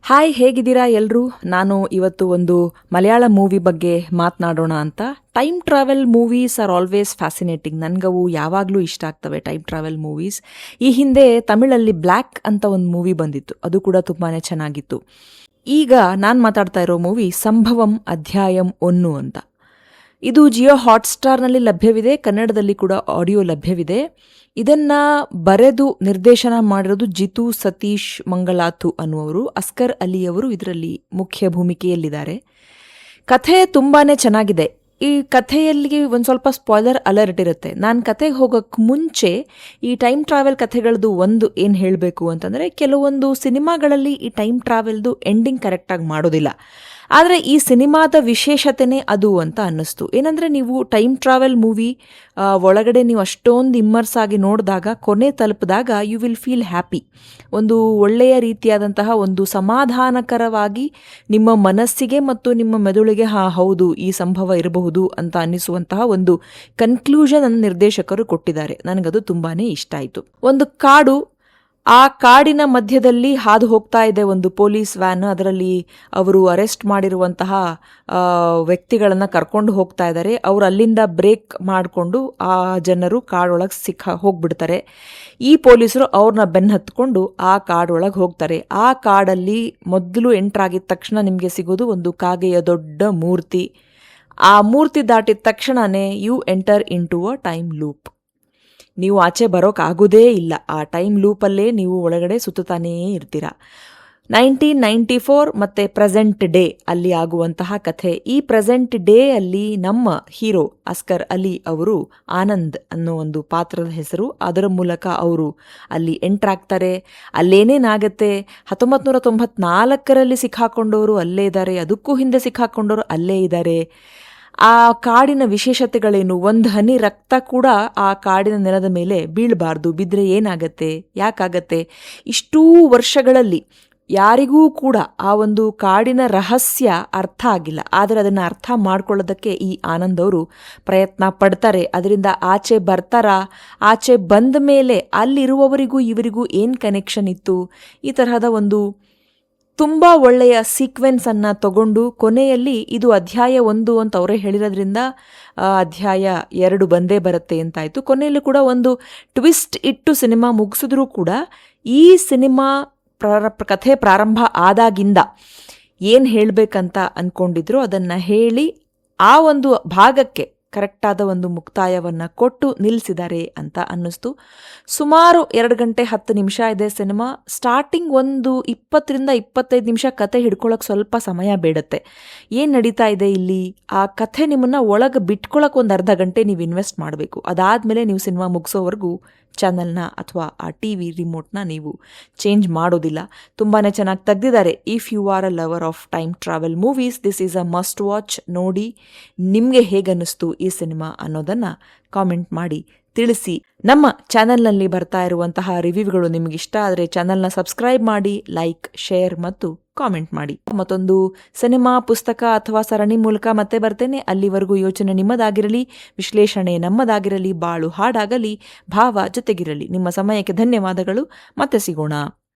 Hi, ಹೇಗಿದ್ದೀರಾ ಎಲ್ಲರೂ? ನಾನು ಇವತ್ತು ಒಂದು ಮಲಯಾಳ ಮೂವಿ ಬಗ್ಗೆ ಮಾತನಾಡೋಣ ಅಂತ. Time travel movies are always fascinating. ನನಗವು ಯಾವಾಗಲೂ ಇಷ್ಟ ಆಗ್ತವೆ ಟೈಮ್ ಟ್ರಾವೆಲ್ ಮೂವೀಸ್. ಈ ಹಿಂದೆ ತಮಿಳಲ್ಲಿ ಬ್ಲ್ಯಾಕ್ ಅಂತ ಒಂದು ಮೂವಿ ಬಂದಿತ್ತು, ಅದು ಕೂಡ ತುಂಬಾ ಚೆನ್ನಾಗಿತ್ತು. ಈಗ ನಾನು ಮಾತಾಡ್ತಾ ಇರೋ ಮೂವಿ ಸಂಭವಂ ಅಧ್ಯಾಯಂ 1 ಅಂತ. ಇದು ಜಿಯೋ ಹಾಟ್ಸ್ಟಾರ್ನಲ್ಲಿ ಲಭ್ಯವಿದೆ, ಕನ್ನಡದಲ್ಲಿ ಕೂಡ ಆಡಿಯೋ ಲಭ್ಯವಿದೆ. ಇದನ್ನ ಬರೆದು ನಿರ್ದೇಶನ ಮಾಡಿರೋದು ಜಿತು ಸತೀಶ್ ಮಂಗಳಾತು ಅನ್ನುವರು. ಅಸ್ಕರ್ ಅಲಿ ಅವರು ಇದರಲ್ಲಿ ಮುಖ್ಯ ಭೂಮಿಕೆಯಲ್ಲಿದ್ದಾರೆ. ಕಥೆ ತುಂಬಾನೇ ಚೆನ್ನಾಗಿದೆ. ಈ ಕಥೆಯಲ್ಲಿ ಒಂದು ಸ್ವಲ್ಪ ಸ್ಪಾಯ್ಲರ್ ಅಲರ್ಟ್ ಇರುತ್ತೆ. ನಾನು ಕಥೆಗೆ ಹೋಗೋಕ್ಕೆ ಮುಂಚೆ ಈ ಟೈಮ್ ಟ್ರಾವೆಲ್ ಕಥೆಗಳದ್ದು ಒಂದು ಏನು ಹೇಳಬೇಕು ಅಂತಂದರೆ, ಕೆಲವೊಂದು ಸಿನಿಮಾಗಳಲ್ಲಿ ಈ ಟೈಮ್ ಟ್ರಾವೆಲ್ದು ಎಂಡಿಂಗ್ ಕರೆಕ್ಟಾಗಿ ಮಾಡೋದಿಲ್ಲ. ಆದರೆ ಈ ಸಿನಿಮಾದ ವಿಶೇಷತೆನೇ ಅದು ಅಂತ ಅನ್ನಿಸ್ತು. ಏನಂದರೆ, ನೀವು ಟೈಮ್ ಟ್ರಾವೆಲ್ ಮೂವಿ ಒಳಗಡೆ ನೀವು ಅಷ್ಟೊಂದು ಇಮ್ಮರ್ಸ್ ಆಗಿ ನೋಡಿದಾಗ, ಕೊನೆ ತಲುಪಿದಾಗ ಯು ವಿಲ್ ಫೀಲ್ ಹ್ಯಾಪಿ. ಒಂದು ಒಳ್ಳೆಯ ರೀತಿಯಾದಂತಹ ಒಂದು ಸಮಾಧಾನಕರವಾಗಿ ನಿಮ್ಮ ಮನಸ್ಸಿಗೆ ಮತ್ತು ನಿಮ್ಮ ಮೆದುಳಿಗೆ ಹೌದು ಈ ಸಂಭವ ಇರಬಹುದು ಅಂತ ಅನ್ನಿಸುವಂತಹ ಒಂದು ಕನ್ಕ್ಲೂಷನ್ ಅನ್ನು ನಿರ್ದೇಶಕರು ಕೊಟ್ಟಿದ್ದಾರೆ. ನನಗದು ತುಂಬಾ ಇಷ್ಟ ಆಯಿತು. ಒಂದು ಕಾಡು, ಆ ಕಾಡಿನ ಮಧ್ಯದಲ್ಲಿ ಹಾದು ಹೋಗ್ತಾ ಇದೆ ಒಂದು ಪೊಲೀಸ್ ವ್ಯಾನ್. ಅದರಲ್ಲಿ ಅವರು ಅರೆಸ್ಟ್ ಮಾಡಿರುವಂತಹ ವ್ಯಕ್ತಿಗಳನ್ನು ಕರ್ಕೊಂಡು ಹೋಗ್ತಾ ಇದ್ದಾರೆ. ಅವರು ಅಲ್ಲಿಂದ ಬ್ರೇಕ್ ಮಾಡಿಕೊಂಡು ಆ ಜನರು ಕಾಡೊಳಗೆ ಹೋಗ್ಬಿಡ್ತಾರೆ. ಈ ಪೊಲೀಸರು ಅವ್ರನ್ನ ಬೆನ್ನು ಹತ್ಕೊಂಡು ಆ ಕಾಡೊಳಗೆ ಹೋಗ್ತಾರೆ. ಆ ಕಾಡಲ್ಲಿ ಮೊದಲು ಎಂಟ್ರಾಗಿದ ತಕ್ಷಣ ನಿಮಗೆ ಸಿಗೋದು ಒಂದು ಕಾಗೆಯ ದೊಡ್ಡ ಮೂರ್ತಿ. ಆ ಮೂರ್ತಿ ದಾಟಿದ ತಕ್ಷಣನೇ you enter into a time loop. ನೀವು ಆಚೆ ಬರೋಕ್ಕಾಗೋದೇ ಇಲ್ಲ. ಆ ಟೈಮ್ ಲೂಪಲ್ಲೇ ನೀವು ಒಳಗಡೆ ಸುತ್ತಾನೇ ಇರ್ತೀರ. 1994 ಮತ್ತು ಪ್ರೆಸೆಂಟ್ ಡೇ ಅಲ್ಲಿ ಆಗುವಂತಹ ಕಥೆ. ಈ ಪ್ರೆಸೆಂಟ್ ಡೇ ಅಲ್ಲಿ ನಮ್ಮ ಹೀರೋ ಅಸ್ಕರ್ ಅಲಿ ಅವರು ಆನಂದ್ ಅನ್ನೋ ಒಂದು ಪಾತ್ರದ ಹೆಸರು. ಅದರ ಮೂಲಕ ಅವರು ಅಲ್ಲಿ ಎಂಟ್ರಾಗ್ತಾರೆ. ಅಲ್ಲೇನೇನಾಗತ್ತೆ, 1994ರಲ್ಲಿ ಸಿಕ್ಕಾಕೊಂಡವರು ಅಲ್ಲೇ ಇದ್ದಾರೆ, ಅದಕ್ಕೂ ಹಿಂದೆ ಸಿಕ್ಕಾಕೊಂಡವರು ಅಲ್ಲೇ ಇದ್ದಾರೆ. ಆ ಕಾಡಿನ ವಿಶೇಷತೆಗಳೇನು? ಒಂದು ಹನಿ ರಕ್ತ ಕೂಡ ಆ ಕಾಡಿನ ನೆಲದ ಮೇಲೆ ಬೀಳಬಾರ್ದು. ಬಿದ್ದರೆ ಏನಾಗತ್ತೆ, ಯಾಕಾಗತ್ತೆ? ಇಷ್ಟೂ ವರ್ಷಗಳಲ್ಲಿ ಯಾರಿಗೂ ಕೂಡ ಆ ಒಂದು ಕಾಡಿನ ರಹಸ್ಯ ಅರ್ಥ ಆಗಿಲ್ಲ. ಆದರೆ ಅದನ್ನು ಅರ್ಥ ಮಾಡ್ಕೊಳ್ಳೋದಕ್ಕೆ ಈ ಆನಂದ್ ಅವರು ಪ್ರಯತ್ನ ಪಡ್ತಾರೆ. ಅದರಿಂದ ಆಚೆ ಬರ್ತಾರಾ? ಆಚೆ ಬಂದ ಮೇಲೆ ಅಲ್ಲಿರುವವರಿಗೂ ಇವರಿಗೂ ಏನು ಕನೆಕ್ಷನ್ ಇತ್ತು? ಈ ತರಹದ ಒಂದು ತುಂಬ ಒಳ್ಳೆಯ ಸೀಕ್ವೆನ್ಸನ್ನು ತಗೊಂಡು ಕೊನೆಯಲ್ಲಿ ಇದು ಅಧ್ಯಾಯ 1 ಅಂತ ಅವರೇ ಹೇಳಿರೋದ್ರಿಂದ ಅಧ್ಯಾಯ 2 ಬಂದೇ ಬರುತ್ತೆ ಅಂತಾಯಿತು. ಕೊನೆಯಲ್ಲೂ ಕೂಡ ಒಂದು ಟ್ವಿಸ್ಟ್ ಇಟ್ಟು ಸಿನಿಮಾ ಮುಗಿಸಿದ್ರೂ ಕೂಡ ಈ ಸಿನಿಮಾ ಕಥೆ ಪ್ರಾರಂಭ ಆದಾಗಿಂದ ಏನು ಹೇಳಬೇಕಂತ ಅಂದ್ಕೊಂಡಿದ್ರು ಅದನ್ನು ಹೇಳಿ ಆ ಒಂದು ಭಾಗಕ್ಕೆ ಕರೆಕ್ಟಾದ ಒಂದು ಮುಕ್ತಾಯವನ್ನು ಕೊಟ್ಟು ನಿಲ್ಲಿಸಿದ್ದಾರೆ ಅಂತ ಅನ್ನಿಸ್ತು. ಸುಮಾರು 2 ಗಂಟೆ 10 ನಿಮಿಷ ಇದೆ ಸಿನಿಮಾ. ಸ್ಟಾರ್ಟಿಂಗ್ ಒಂದು 20-25 ನಿಮಿಷ ಕತೆ ಹಿಡ್ಕೊಳ್ಳೋಕೆ ಸ್ವಲ್ಪ ಸಮಯ ಬೇಡುತ್ತೆ. ಏನು ನಡೀತಾ ಇದೆ ಇಲ್ಲಿ, ಆ ಕಥೆ ನಿಮ್ಮನ್ನು ಒಳಗೆ ಬಿಟ್ಕೊಳ್ಳೋಕೆ ಒಂದು ಅರ್ಧ ಗಂಟೆ ನೀವು ಇನ್ವೆಸ್ಟ್ ಮಾಡಬೇಕು. ಅದಾದಮೇಲೆ ನೀವು ಸಿನಿಮಾ ಮುಗಿಸೋವರೆಗೂ ಚಾನಲ್ನ ಅಥವಾ ಆ TV ರಿಮೋಟ್ನ ನೀವು ಚೇಂಜ್ ಮಾಡೋದಿಲ್ಲ. ತುಂಬಾ ಚೆನ್ನಾಗಿ ತೆಗೆದಿದ್ದಾರೆ. If you are a lover of time travel movies, this is a must watch. ನೋಡಿ, ನಿಮಗೆ ಹೇಗನ್ನಿಸ್ತು ಈ ಸಿನಿಮಾ ಅನ್ನೋದನ್ನು ಕಾಮೆಂಟ್ ಮಾಡಿ ತಿಳಿಸಿ. ನಮ್ಮ ಚಾನಲ್ನಲ್ಲಿ ಬರ್ತಾ ಇರುವಂತಹ ರಿವ್ಯೂಗಳು ನಿಮಗೆ ಇಷ್ಟ ಆದರೆ ಚಾನಲ್ನ ಸಬ್ಸ್ಕ್ರೈಬ್ ಮಾಡಿ, ಲೈಕ್, ಶೇರ್ ಮತ್ತು ಕಾಮೆಂಟ್ ಮಾಡಿ. ಮತ್ತೊಂದು ಸಿನಿಮಾ, ಪುಸ್ತಕ ಅಥವಾ ಸರಣಿ ಮೂಲಕ ಮತ್ತೆ ಬರ್ತೇನೆ. ಅಲ್ಲಿವರೆಗೂ ಯೋಚನೆ ನಿಮ್ಮದಾಗಿರಲಿ, ವಿಶ್ಲೇಷಣೆ ನಮ್ಮದಾಗಿರಲಿ, ಬಾಳು ಹಾಡಾಗಲಿ, ಭಾವ ಜೊತೆಗಿರಲಿ. ನಿಮ್ಮ ಸಮಯಕ್ಕೆ ಧನ್ಯವಾದಗಳು. ಮತ್ತೆ ಸಿಗೋಣ.